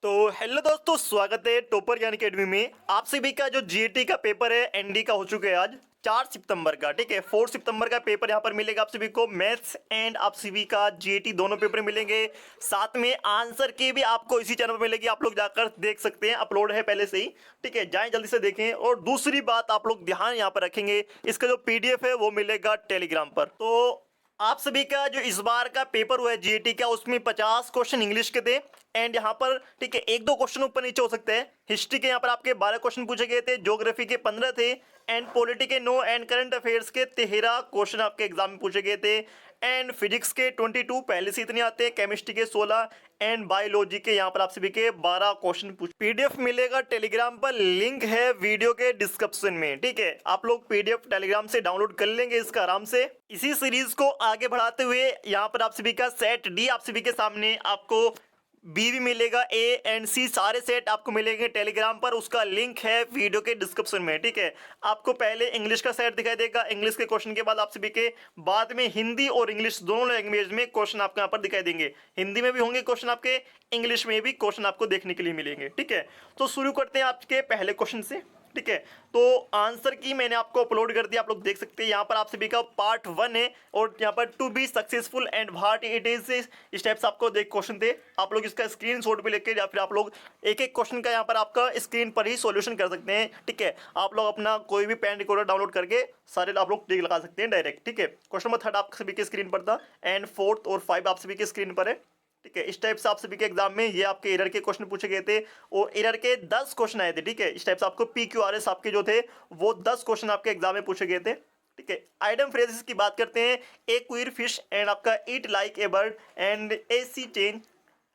तो हेलो दोस्तों, स्वागत है टॉपर ज्ञान अकेडमी में। आप सभी का जो जीएटी का पेपर है एनडी का हो चुका है आज 4 सितंबर का। ठीक है, 4 सितंबर का पेपर यहाँ पर मिलेगा आप सभी को। मैथ्स एंड आप सभी का जीएटी दोनों पेपर मिलेंगे। साथ में आंसर की भी आपको इसी चैनल पर मिलेगी, आप लोग जाकर देख सकते हैं, अपलोड है पहले से ही। ठीक है, जाएं जल्दी से देखें। और दूसरी बात आप लोग ध्यान यहाँ पर रखेंगे, इसका जो पीडीएफ है वो मिलेगा टेलीग्राम पर। तो आप सभी का जो इस बार का पेपर हुआ है जीएटी का, उसमें 50 क्वेश्चन इंग्लिश के थे। एंड यहाँ पर ठीक है, एक दो क्वेश्चन ऊपर नीचे हो सकते हैं। हिस्ट्री के यहाँ पर आपके 12 क्वेश्चन पूछे गए थे, ज्योग्राफी के 15 थे, एंड पॉलिटी के 9 एंड करंट अफेयर्स के 13 क्वेश्चन आपके एग्जाम में पूछे गए थे। एंड फिजिक्स के 22 पहले से इतने आते हैं, केमिस्ट्री के 16 एंड बायोलॉजी के यहाँ पर आप सभी के 12 क्वेश्चन पूछ। पीडीएफ मिलेगा टेलीग्राम पर, लिंक है वीडियो के डिस्क्रिप्शन में। ठीक है, आप लोग पीडीएफ टेलीग्राम से डाउनलोड कर लेंगे इसका आराम से। इसी सीरीज को आगे बढ़ाते हुए यहाँ पर आप सभी का सेट डी आप सभी के सामने, आपको बी भी मिलेगा, ए एंड सी सारे सेट आपको मिलेंगे टेलीग्राम पर। उसका लिंक है वीडियो के डिस्क्रिप्शन में। ठीक है, आपको पहले इंग्लिश का सेट दिखाई देगा, इंग्लिश के क्वेश्चन के बाद आप सभी के बाद में हिंदी और इंग्लिश दोनों लैंग्वेज में क्वेश्चन आपको यहाँ पर दिखाई देंगे। हिंदी में भी होंगे क्वेश्चन आपके, इंग्लिश में भी क्वेश्चन आपको देखने के लिए मिलेंगे। ठीक है, तो शुरू करते हैं आपके पहले क्वेश्चन से। ठीक है, तो आंसर की मैंने आपको अपलोड कर दिया, आप लोग देख सकते हैं। यहाँ पर आप सभी का पार्ट 1 है और यहाँ पर to be successful and what it is, इस टाइप से आपको देख क्वेश्चन थे। आप लोग इसका स्क्रीनशॉट भी लेके या फिर आप लोग एक एक क्वेश्चन का यहाँ पर आपका स्क्रीन पर ही सॉल्यूशन कर सकते हैं। ठीक है, आप लोग अपना कोई भी पेन रिकॉर्डर डाउनलोड करके सारे आप लोग टिक लगा सकते हैं डायरेक्ट। ठीक है, क्वेश्चन नंबर 3 आप सभी के स्क्रीन पर था एंड 4 और 5 आप सभी के स्क्रीन पर है। ठीक है, इस टाइप से आप सभी के एग्जाम में ये आपके एरर के क्वेश्चन पूछे गए थे और एरर के 10 क्वेश्चन आए थे। ठीक है, इस टाइप से आपको पीक्यूआरएस आपके जो थे वो 10 क्वेश्चन आपके एग्जाम में पूछे गए थे। ठीक है, आइटम फ्रेजेस की बात करते हैं। ए क्वीर फिश एंड आपका eat like a bird and a sea change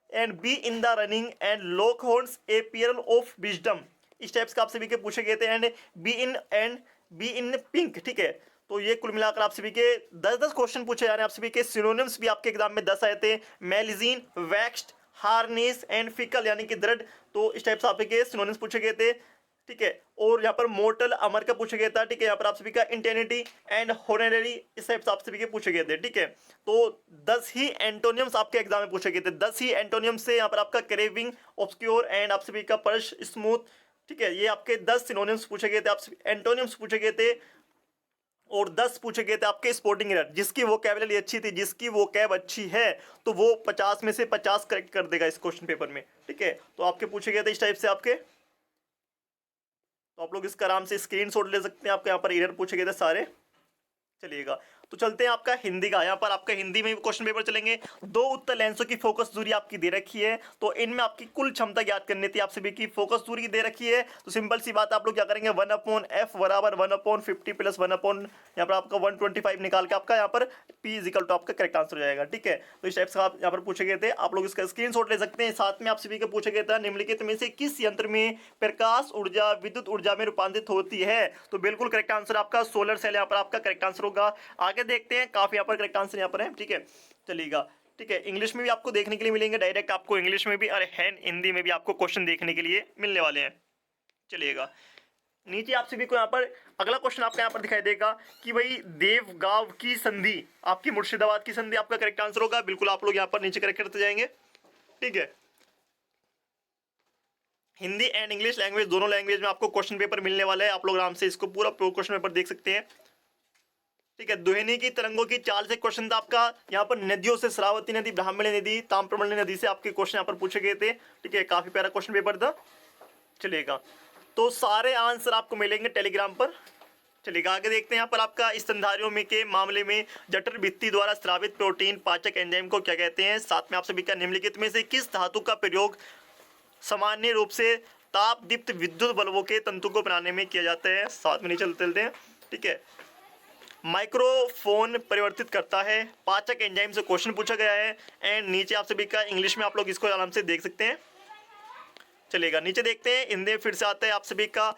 and be in the running and lock horns a pearl of wisdom, इस टाइप्स का आप सभी के पूछे गए थे। And be in pink. ठीक है, तो ये कुल मिलाकर आप सभी के 10-10 क्वेश्चन पूछे जा रहे हैं। आप सभी के सिनोनिम्स भी आपके एग्जाम में 10 आए थे, मेलिजीन, वैक्स्ड, हार्नेस एंड फिकल यानी कि दृढ़। तो इस टाइप से आप सभी के सिनोनिम्स पूछे गए थे। ठीक है, और यहाँ पर मोर्टल अमर का पूछा गया था। ठीक है, यहाँ पर आप सभी का इंटेनिटी एंड होनररी इस टाइप से आप सभी के पूछे गए थे। ठीक है, तो 10 ही एंटोनियम्स आपके एग्जाम में पूछे गए थे। 10 ही एंटोनियम्स से यहाँ पर आपका क्रेविंग, ऑब्सक्योर एंड आप सभी का पर्श, स्मूथ। ठीक है, ये आपके 10 सिनोनिम्स पूछे गए थे, आप एंटोनियम्स पूछे गए थे। और 10 पूछे गए थे आपके स्पोर्टिंग एरर, जिसकी वोकैबुलरी अच्छी थी, जिसकी वोकैब अच्छी है, तो वो 50 में से 50 करेक्ट कर देगा इस क्वेश्चन पेपर में। ठीक है, तो आपके पूछे गए थे इस टाइप से आपके, तो आप लोग इसका आराम से स्क्रीनशॉट ले सकते हैं। आपके यहाँ पर एरर पूछे गए थे सारे। चलिएगा, तो चलते हैं आपका हिंदी का। यहाँ पर आपका हिंदी में भी क्वेश्चन पेपर चलेंगे। 2 उत्तर लेंसों की फोकस दूरी आपकी दे रखी है, तो इनमें आपकी कुल क्षमता ज्ञात करनी थी। आप सभी की फोकस दूरी दे रखी है, तो सिंपल सी बात, आप लोग क्या करेंगे, 1/f बराबर 1/50 प्लस 1 यहाँ पर आपका 125 निकाल के आपका यहाँ पर p इजिकल टू आपका करेक्ट आंसर हो जाएगा। ठीक है, तो इस टाइप से आप यहाँ पर पूछे गए थे, आप लोग इसका स्क्रीनशॉट ले सकते हैं। साथ में आप सभी के पूछे गए था, निम्नलिखित में से किस यंत्र में प्रकाश ऊर्जा विद्युत ऊर्जा में रूपांतरित होती है, तो बिल्कुल करेक्ट आंसर आपका सोलर सेल यहाँ पर आपका करेक्ट आंसर होगा। आगे देखते हैं, काफी यहाँ पर करेक्ट आंसर यहाँ पर है। ठीक है, चलिएगा। ठीक है, इंग्लिश में भी आपको देखने के लिए मिलेंगे डायरेक्ट, आपको इंग्लिश में भी और हिंदी में भी आपको क्वेश्चन देखने के लिए मिलने वाले हैं। चलिएगा, नीचे आप सभी को यहाँ पर अगला क्वेश्चन आपका यहाँ पर दिखाई देगा कि भाई देवगांव की संधि आपकी मुर्शिदाबाद की संधि आपका करेक्ट आंसर होगा। बिल्कुल आप लोग यहाँ पर नीचे करेक्ट करते जाएंगे। ठीक है, हिंदी एंड इंग्लिश लैंग्वेज दोनों लैंग्वेज में आपको क्वेश्चन पेपर मिलने वाला है। आप लोग आराम से इसको पूरा क्वेश्चन पेपर देख सकते हैं। ठीक है, दुहेनी की तरंगों की चाल से क्वेश्चन था आपका। यहाँ पर नदियों से श्रावती नदी, ब्राह्मणी नदी, ताम्रपर्णी नदी से आपके क्वेश्चन यहाँ पर पूछे गए थे। ठीक है, काफी प्यारा क्वेश्चन पेपर था। चलिएगा, तो सारे आंसर आपको मिलेंगे टेलीग्राम पर। चलिएगा, आगे देखते हैं। यहाँ पर आपका स्तनधारियों में के मामले में जठर भित्ति द्वारा स्रावित प्रोटीन पाचक एंजाइम को क्या कहते हैं। साथ में आप सभी का निम्नलिखित में से किस धातु का प्रयोग सामान्य रूप से ताप दीप्त विद्युत बल्बों के तंतु को बनाने में किया जाता है। साथ में नीचे चलते हैं। ठीक है, माइक्रोफोन परिवर्तित करता है, पाचक एंजाइम से क्वेश्चन पूछा गया है। एंड नीचे आप सभी का इंग्लिश में आप लोग इसको आराम से देख सकते हैं। चलेगा, नीचे देखते हैं, हिंदी में फिर से आता है आप सभी का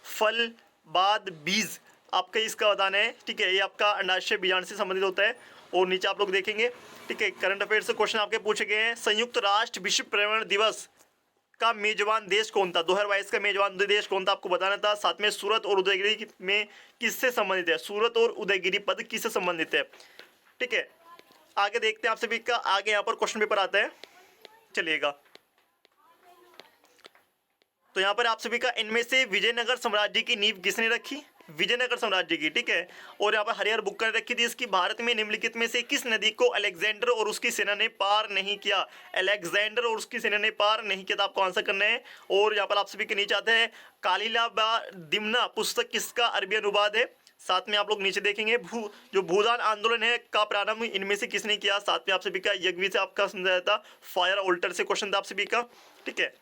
फल बाद बीज आपका इसका बताना है। ठीक है, ये आपका अंडाशय बीजाणु से संबंधित होता है। और नीचे आप लोग देखेंगे, ठीक है, करंट अफेयर से क्वेश्चन आपके पूछे गए हैं। संयुक्त राष्ट्र विश्व पर्यावरण दिवस का मेजबान देश कौन था, 2022 का मेजबान देश कौन था आपको बताना था। साथ में सूरत और उदयगिरी में किससे संबंधित है, सूरत और उदयगिरी पद किससे संबंधित है। ठीक है, आगे देखते हैं आप सभी का, आगे यहाँ पर क्वेश्चन पेपर आता है। चलिएगा, तो यहाँ पर आप सभी का इनमें से विजयनगर साम्राज्य की नींव किसने रखी? विजयनगर साम्राज्य की, ठीक है। और यहाँ पर हरिहर बुक्का ने रखी थी इसकी। भारत में निम्नलिखित में से किस नदी को अलेक्जेंडर और उसकी सेना ने पार नहीं किया? अलेक्जेंडर और उसकी सेना ने पार नहीं किया, तो आपको आंसर करना है। और यहाँ पर आप सभी के नीचे आते हैं कालिला बा दिमना पुस्तक किसका अरबी अनुवाद है? साथ में आप लोग नीचे देखेंगे जो भूदान आंदोलन है का प्रारंभ इनमें से किसने किया? साथ में आप सभी का यज्ञ से आपका समझाया था, फायर ऑल्टर से क्वेश्चन था आप सभी का, ठीक है।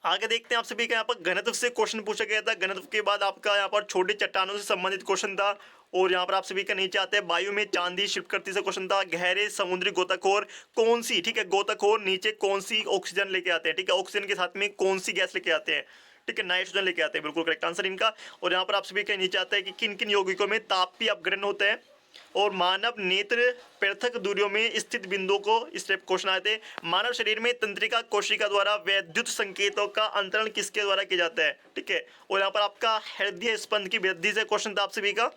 आगे देखते हैं आप सभी का यहाँ पर घनत्व से क्वेश्चन पूछा गया था। घनत्व के बाद आपका यहाँ पर छोटी चट्टानों से संबंधित क्वेश्चन था। और यहाँ पर आप सभी का नीचे आते हैं वायु में चांदी शिवकर्ती से क्वेश्चन था। गहरे समुद्री गोताखोर कौन सी, ठीक है, गोताखोर नीचे कौन सी ऑक्सीजन लेके आते हैं, ठीक है, ऑक्सीजन के साथ में कौन सी गैस लेके आते हैं, ठीक है, नाइट्रोजन लेके आते हैं, बिल्कुल करेक्ट आंसर इनका। और यहाँ पर आप सभी के नीचे आता है कि किन किन यौगिकों में तापीय अपघटन होता है और मानव नेत्र पृथक दूरियों में स्थित बिंदुओं को, इस टाइप क्वेश्चन आए थे। मानव शरीर में तंत्रिका कोशिका द्वारा वैद्युत संकेतों का अंतरण किसके द्वारा किया जाता है, ठीक है। और यहाँ पर आपका हृदय स्पंद की वृद्धि से क्वेश्चन था आप सभी का।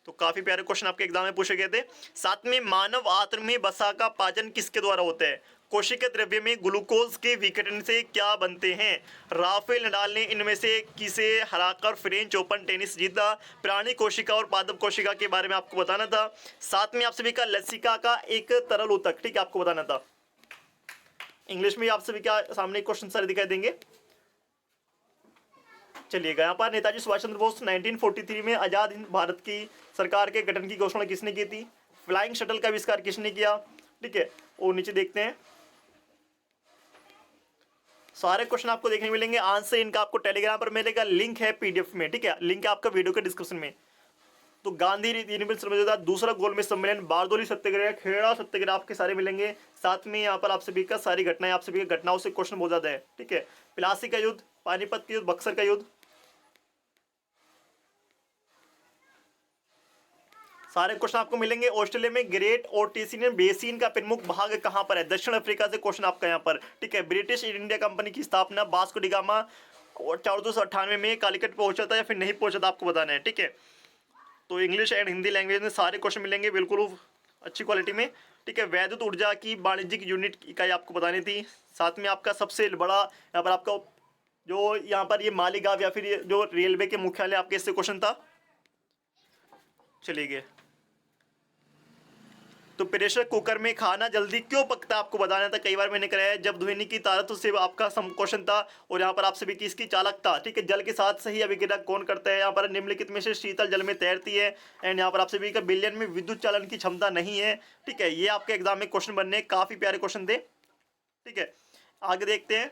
तो काफी प्यारे क्वेश्चन आपके एग्जाम में पूछे गए थे। साथ में मानव आंत्र में वसा का पाचन किसके द्वारा होता है? कोशिका द्रव्य में ग्लूकोज के विघटन से क्या बनते हैं? राफेल नडाल ने इनमें से किसे हराकर फ्रेंच ओपन टेनिस जीता? प्राणी कोशिका और पादप कोशिका के बारे में आपको बताना था। साथ में आप सभी का लसिका का एक तरल ऊतक, ठीक है, आपको बताना था। इंग्लिश में आप सभी का सामने क्वेश्चन सारे दिखाई देंगे। चलिएगा, यहाँ पर नेताजी सुभाष चंद्र बोस 1943 में आजाद हिंद भारत की सरकार के गठन की घोषणा किसने की थी? फ्लाइंग शटल का आविष्कार किसने किया, ठीक है। और नीचे देखते हैं सारे क्वेश्चन आपको देखने मिलेंगे। आंसर इनका आपको टेलीग्राम पर मिलेगा, लिंक है पीडीएफ में, ठीक है, लिंक है आपका वीडियो के डिस्क्रिप्शन में। तो गांधी यूनिवर्सिटी दूसरा गोलमेज सम्मेलन, बारदोली सत्याग्रह, खेड़ा सत्याग्रह आपके सारे मिलेंगे। साथ में यहाँ पर आप सभी का सारी घटनाएं, आप सभी की घटनाओं से क्वेश्चन बहुत ज्यादा है, ठीक है। प्लासी का युद्ध, पानीपत का युद्ध, बक्सर का युद्ध, सारे क्वेश्चन आपको मिलेंगे। ऑस्ट्रेलिया में ग्रेट ओटिसियन बेसिन का प्रमुख भाग कहां पर है? दक्षिण अफ्रीका से क्वेश्चन आपका यहाँ पर, ठीक है। ब्रिटिश ईस्ट इंडिया कंपनी की स्थापना वास्को डी गामा 1498 में कालीकट पहुंचा था या फिर नहीं पहुंचा था, आपको बताना है, ठीक है। तो इंग्लिश एंड हिंदी लैंग्वेज में सारे क्वेश्चन मिलेंगे बिल्कुल अच्छी क्वालिटी में, ठीक है। वैद्युत ऊर्जा की वाणिज्यिक यूनिट इकाई आपको बतानी थी। साथ में आपका सबसे बड़ा यहाँ पर आपका जो यहाँ पर ये मालीगांव या फिर ये जो रेलवे के मुख्यालय आपके इससे क्वेश्चन था। चलिए, तो प्रेशर कुकर में खाना जल्दी क्यों पकता है, आपको बताना था, कई बार मैंने कराया है। जब ध्वनि की तारत से आपका क्वेश्चन था। और यहाँ पर आप सभी की इसकी चालकता, ठीक है, जल के साथ सही अभिक्रिया कौन करता है? यहाँ पर निम्नलिखित में से शीतल जल में तैरती है। एंड यहाँ पर आप सभी का बिलियन में विद्युत चालन की क्षमता नहीं है, ठीक है। ये आपके एग्जाम में क्वेश्चन बनने काफी प्यारे क्वेश्चन थे, ठीक है। आगे देखते हैं,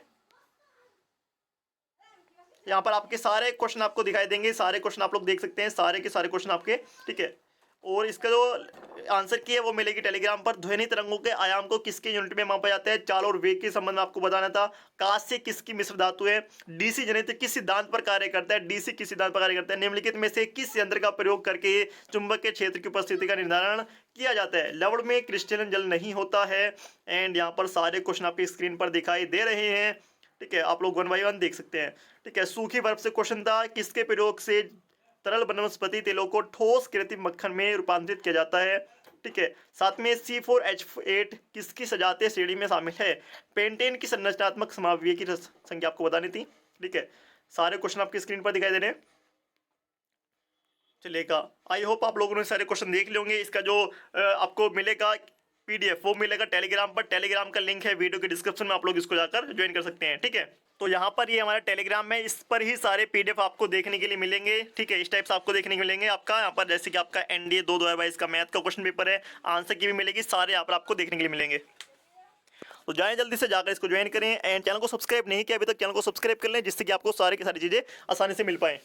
यहाँ पर आपके सारे क्वेश्चन आपको दिखाई देंगे, सारे क्वेश्चन आप लोग देख सकते हैं, सारे के सारे क्वेश्चन आपके, ठीक है। और इसका जो आंसर की है वो मिलेगी टेलीग्राम पर। ध्वनि तरंगों के आयाम को किसके यूनिट में मापा जाता है? चाल और वेग के संबंध में आपको बताना था। कांस्य किसकी मिश्र धातु है? डीसी जनित किस सिद्धांत पर कार्य करता है? डीसी किस सिद्धांत पर कार्य करता है? निम्नलिखित में से किस यंत्र का प्रयोग करके चुंबक के क्षेत्र की उपस्थिति का निर्धारण किया जाता है? लवण में क्रिस्टलन जल नहीं होता है। एंड यहाँ पर सारे क्वेश्चन आपकी स्क्रीन पर दिखाई दे रहे हैं, ठीक है, आप लोग 1 बाय 1 देख सकते हैं, ठीक है। सूखी बर्फ से क्वेश्चन था, किसके प्रयोग से तरल वनस्पति तेलों को ठोस कृत्रिम मक्खन में रूपांतरित किया जाता है, ठीक है। साथ में C4H8 किसकी सजातीय श्रेणी में शामिल है? पेंटेन की संरचनात्मक समावयव की संख्या आपको बतानी थी, ठीक है। सारे क्वेश्चन आपकी स्क्रीन पर दिखाई दे रहे हैं। चलिएगा, आई होप आप लोगों ने सारे क्वेश्चन देख लिए होंगे। इसका जो आपको मिलेगा पीडीएफ वो मिलेगा टेलीग्राम पर। टेलीग्राम का लिंक है वीडियो के डिस्क्रिप्शन में, आप लोग इसको जाकर ज्वाइन कर सकते हैं, ठीक है। तो यहाँ पर ये हमारा टेलीग्राम है, इस पर ही सारे पीडीएफ आपको देखने के लिए मिलेंगे, ठीक है। इस टाइप से आपको देखने को मिलेंगे आपका यहाँ पर, जैसे कि आपका एनडीए 2022 का मैथ का क्वेश्चन पेपर है, आंसर की भी मिलेगी, सारे यहाँ पर आपको देखने के लिए मिलेंगे। तो जाएं जल्दी से जाकर इसको ज्वाइन करें। एंड चैनल को सब्सक्राइब नहीं किया अभी तक, चैनल को सब्सक्राइब कर लें, जिससे कि आपको सारी की सारी चीज़ें आसानी से मिल पाएँ।